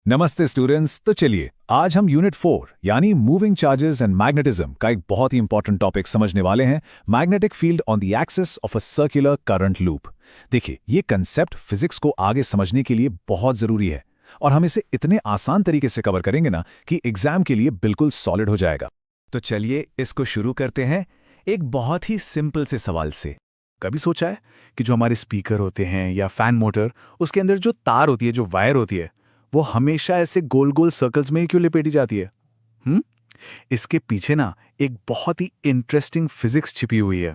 नमस्ते स्टूडेंट्स। तो चलिए आज हम यूनिट 4 यानी मूविंग चार्जेस एंड मैग्नेटिज्म का एक बहुत ही इंपॉर्टेंट टॉपिक समझने वाले हैं, magnetic field on the axis of a circular current loop. देखिए, ये कंसेप्ट फिजिक्स को आगे समझने के लिए बहुत जरूरी है और हम इसे इतने आसान तरीके से कवर करेंगे ना कि एग्जाम के लिए बिल्कुल सॉलिड हो जाएगा। तो चलिए इसको शुरू करते हैं एक बहुत ही सिंपल से सवाल से। कभी सोचा है कि जो हमारे स्पीकर होते हैं या फैन मोटर, उसके अंदर जो तार होती है, जो वायर होती है, वो हमेशा ऐसे गोल गोल सर्कल्स में ही क्यों लपेटी जाती है? इसके पीछे ना एक बहुत ही इंटरेस्टिंग फिजिक्स छिपी हुई है।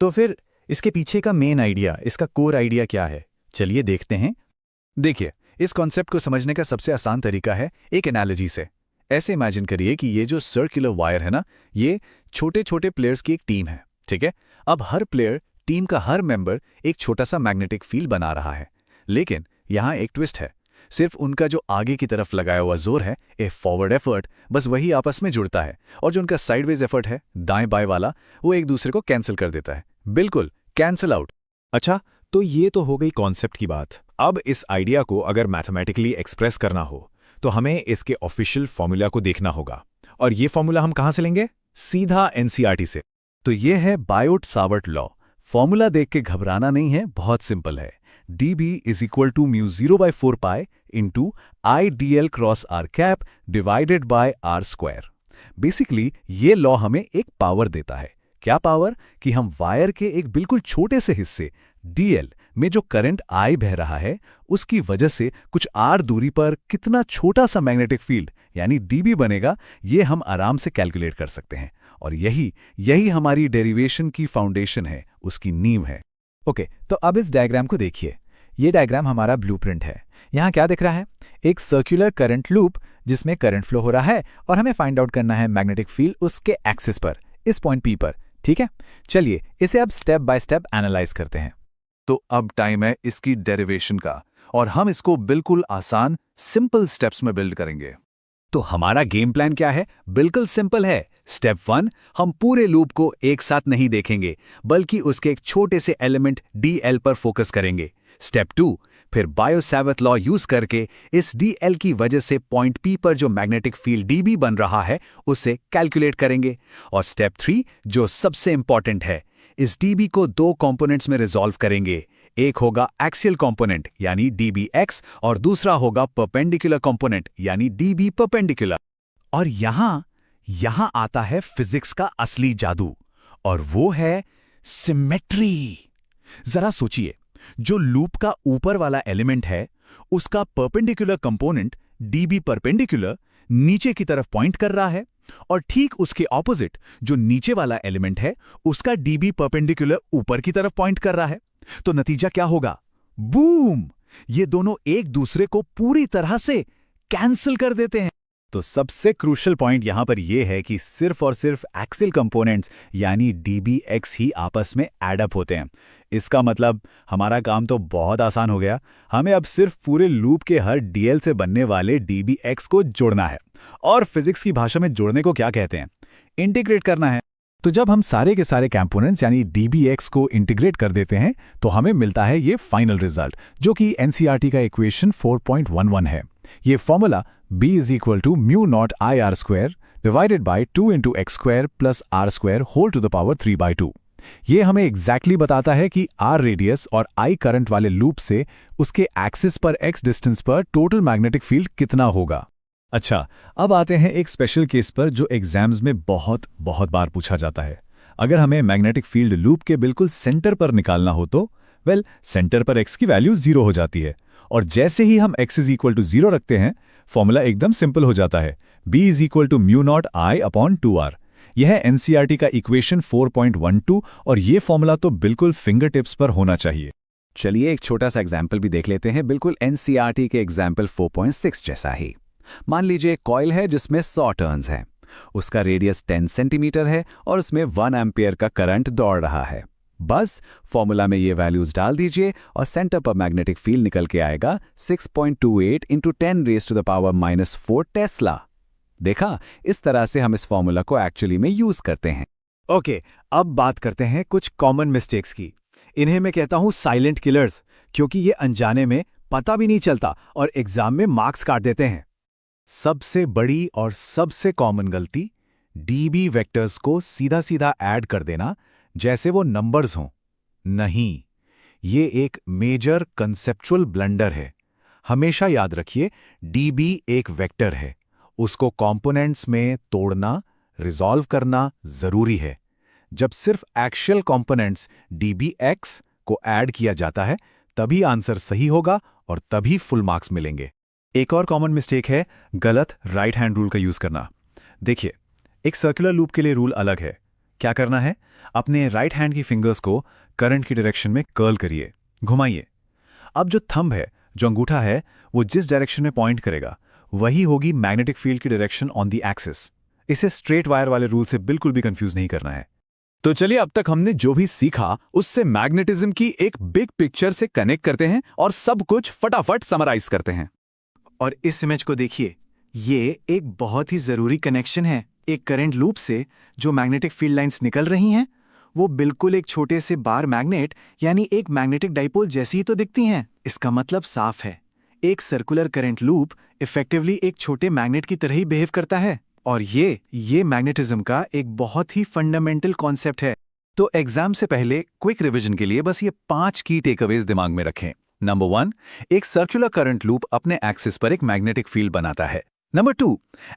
तो फिर इसके पीछे का मेन आइडिया, इसका कोर आइडिया क्या है? चलिए देखते हैं। देखिए, इस कॉन्सेप्ट को समझने का सबसे आसान तरीका है एक एनालॉजी से। ऐसे इमेजिन करिए कि ये जो सर्कुलर वायर है ना, ये छोटे छोटे प्लेयर्स की एक टीम है, ठीक है। अब हर प्लेयर, टीम का हर मेंबर एक छोटा सा मैग्नेटिक फील्ड बना रहा है, लेकिन यहाँ एक ट्विस्ट है। सिर्फ उनका जो आगे की तरफ लगाया हुआ जोर है, ए फॉरवर्ड एफर्ट, बस वही आपस में जुड़ता है, और जो उनका साइडवेज एफर्ट है, दाएं बाएं वाला, वो एक दूसरे को कैंसिल कर देता है। बिल्कुल कैंसिल आउट। अच्छा, तो ये तो हो गई कॉन्सेप्ट की बात। अब इस आइडिया को अगर मैथमेटिकली एक्सप्रेस करना हो तो हमें इसके ऑफिशियल फॉर्मूला को देखना होगा, और ये फॉर्मूला हम कहां से लेंगे? सीधा एनसीईआरटी से। तो ये है बायोट-सावर्ट लॉ। फॉर्मूला देख के घबराना नहीं है, बहुत सिंपल है। dB is equal to μ0/4 pi into I dl cross r cap divided by r square. Basically ये लॉ हमें एक पावर देता है। क्या पावर? कि हम वायर के एक बिल्कुल छोटे से हिस्से dl में जो करंट I बह रहा है, उसकी वजह से कुछ r दूरी पर कितना छोटा सा मैग्नेटिक फील्ड यानी dB बनेगा, ये हम आराम से कैलकुलेट कर सकते हैं। और यही हमारी डेरिवेशन की फाउंडेशन है, उसकी नींव है। ओके, तो अब इस डायग्राम को देखिए। ये डायग्राम हमारा ब्लूप्रिंट है। यहाँ क्या दिख रहा है? एक सर्कुलर करंट लूप जिसमें करंट फ्लो हो रहा है, और हमें फाइंड आउट करना है मैग्नेटिक फील्ड उसके एक्सिस पर, इस पॉइंट P पर। ठीक है, चलिए इसे अब स्टेप बाय स्टेप एनालाइज करते हैं। तो अब टाइम है इसकी डेरिवेशन का, और हम इसको बिल्कुल आसान सिंपल स्टेप्स में बिल्ड करेंगे। तो हमारा गेम प्लान क्या है? बिल्कुल सिंपल है। स्टेप 1, हम पूरे लूप को एक साथ नहीं देखेंगे, बल्कि उसके एक छोटे से एलिमेंट dl पर फोकस करेंगे। स्टेप 2, फिर बायो-सावर्ट लॉ यूज करके इस dl की वजह से पॉइंट P पर जो मैग्नेटिक फील्ड dB बन रहा है, उसे कैलकुलेट करेंगे। और स्टेप 3, जो सबसे इंपॉर्टेंट है, इस dB को दो कंपोनेंट्स में रिजॉल्व करेंगे। एक होगा एक्सियल कंपोनेंट यानी dBx, और दूसरा होगा परपेंडिकुलर कंपोनेंट यानी dB परपेंडिकुलर। और यहां आता है फिजिक्स का असली जादू, और वो है सिमेट्री। जरा सोचिए, जो लूप का ऊपर वाला एलिमेंट है, उसका परपेंडिकुलर कंपोनेंट dB परपेंडिकुलर नीचे की तरफ पॉइंट कर रहा है, और ठीक उसके ऑपोजिट जो नीचे वाला एलिमेंट है, उसका dB परपेंडिकुलर ऊपर की तरफ पॉइंट कर रहा है। तो नतीजा क्या होगा? बूम! ये दोनों एक दूसरे को पूरी तरह से कैंसिल कर देते हैं। तो सबसे क्रूशियल पॉइंट यहां पर यह है कि सिर्फ और सिर्फ एक्सियल कंपोनेंट्स यानी dBx ही आपस में एड अप होते हैं। इसका मतलब हमारा काम तो बहुत आसान हो गया। हमें अब सिर्फ पूरे लूप के हर dl से बनने वाले dBx को जोड़ना है। और फिजिक्स की भाषा में जोड़ने को क्या कहते हैं? इंटीग्रेट करना है। तो जब हम सारे के सारे कंपोनेंट्स यानी dBx को इंटीग्रेट कर देते हैं, तो हमें मिलता है ये फाइनल रिजल्ट, जो कि एनसीईआरटी का इक्वेशन 4.11 है। ये formula B is equal to μ0 IR square divided by 2 into x square plus r square whole to the power 3/2। ये हमें एग्जैक्टली बताता है कि r रेडियस और I करंट वाले लूप से उसके एक्सिस पर x डिस्टेंस पर टोटल मैग्नेटिक फील्ड कितना होगा। अच्छा, अब आते हैं एक स्पेशल केस पर जो एग्जाम्स में बहुत बार पूछा जाता है। अगर हमें मैग्नेटिक फील्ड लूप के बिल्कुल सेंटर पर निकालना हो तो सेंटर पर x की वैल्यू 0 हो जाती है, और जैसे ही हम x is equal to 0 रखते हैं, फॉर्मूला एकदम सिंपल हो जाता है। B is equal to μ0 I upon 2r। यह है एनसीईआरटी का इक्वेशन 4.12, और ये फॉर्मूला तो बिल्कुल फिंगर टिप्स पर होना चाहिए। चलिए एक छोटा सा एग्जाम्पल भी देख लेते हैं, बिल्कुल एनसीईआरटी के एग्जाम्पल 4.6 जैसा ही। मान लीजिए एक कॉइल है जिसमें 100 टर्न्स हैं। उसका रेडियस 10 सेंटीमीटर है, और उसमें 1 एम्पियर का करंट दौड़ रहा है। बस फॉर्मूला में ये वैल्यूज डाल दीजिए, और सेंटर पर मैग्नेटिक फील्ड निकल के आएगा 6.28 into 10 raise to the power -4 tesla. देखा, इस तरह से हम इस फॉर्मूला को एक्चुअली में यूज करते हैं। ओके, अब बात करते हैं कुछ कॉमन मिस्टेक्स की। इन्हें मैं कहता हूं साइलेंट किलर्स, क्योंकि ये अनजाने में पता भी नहीं चलता और एग्जाम में मार्क्स काट देते हैं। सबसे बड़ी और सबसे कॉमन गलती डीबी वेक्टर्स को सीधा सीधा ऐड कर देना जैसे वो नंबर्स हों। नहीं, ये एक मेजर कंसेप्चुअल ब्लंडर है। हमेशा याद रखिए, डीबी एक वेक्टर है, उसको कंपोनेंट्स में तोड़ना, रिजॉल्व करना जरूरी है। जब सिर्फ एक्चुअल कंपोनेंट्स dbx को ऐड किया जाता है तभी आंसर सही होगा और तभी फुल मार्क्स मिलेंगे। एक और कॉमन मिस्टेक है गलत राइट हैंड रूल का यूज करना। देखिए, एक सर्कुलर लूप के लिए रूल अलग है। क्या करना है, अपने राइट हैंड की फिंगर्स को करंट की डायरेक्शन में कर्ल करिए, घुमाइए। अब जो थंब है, जो अंगूठा है, वो जिस डायरेक्शन में पॉइंट करेगा वही होगी मैग्नेटिक फील्ड की डायरेक्शन ऑन द एक्सिस। इसे स्ट्रेट वायर वाले रूल से बिल्कुल भी कंफ्यूज नहीं करना है। तो चलिए, अब तक हमने जो भी सीखा उससे मैग्नेटिज्म की एक बिग पिक्चर से कनेक्ट करते हैं और सब कुछ फटाफट समराइज करते हैं। और इस इमेज को देखिए, ये एक बहुत ही जरूरी कनेक्शन है। एक करंट लूप से जो मैग्नेटिक फील्ड लाइंस निकल रही हैं, वो बिल्कुल एक छोटे से बार मैग्नेट यानी एक मैग्नेटिक डाइपोल जैसी ही तो दिखती हैं। इसका मतलब साफ है, एक सर्कुलर करंट लूप इफेक्टिवली एक छोटे मैग्नेट की तरह ही बिहेव करता है। और ये मैग्नेटिज्म का एक बहुत ही फंडामेंटल कॉन्सेप्ट है। तो एग्जाम से पहले क्विक रिवीजन के लिए बस ये 5 की टेकअवेज दिमाग में रखें। नंबर 1, एक सर्कुलर करंट लूप अपने एक्सिस पर एक मैग्नेटिक फील्ड बनाता है। नंबर 2,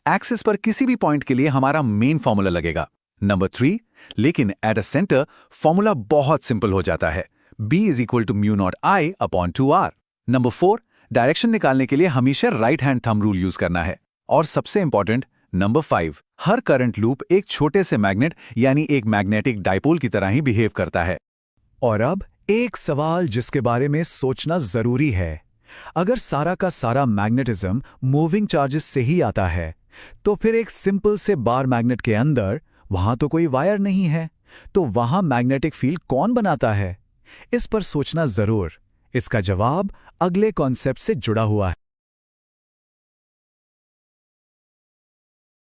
एक्सिस पर किसी भी पॉइंट के लिए हमारा मेन फॉर्मूला लगेगा। नंबर 3, लेकिन एट अ सेंटर फॉर्मूला बहुत सिंपल हो जाता है, B = μ0I/2R। नंबर 4, डायरेक्शन निकालने के लिए हमेशा right hand thumb rule use करना है। और सबसे इंपॉर्टेंट नंबर 5, हर करंट लूप एक छोटे से मैग्नेट यानी एक मैग्नेटिक डाइपोल की तरह ही बिहेव करता है। और अब एक सवाल जिसके बारे में सोचना जरूरी है। अगर सारा का सारा मैग्नेटिज्म मूविंग चार्जेस से ही आता है, तो फिर एक सिंपल से बार मैग्नेट के अंदर वहां तो कोई वायर नहीं है, तो वहां मैग्नेटिक फील्ड कौन बनाता है? इस पर सोचना जरूर। इसका जवाब अगले कॉन्सेप्ट से जुड़ा हुआ है।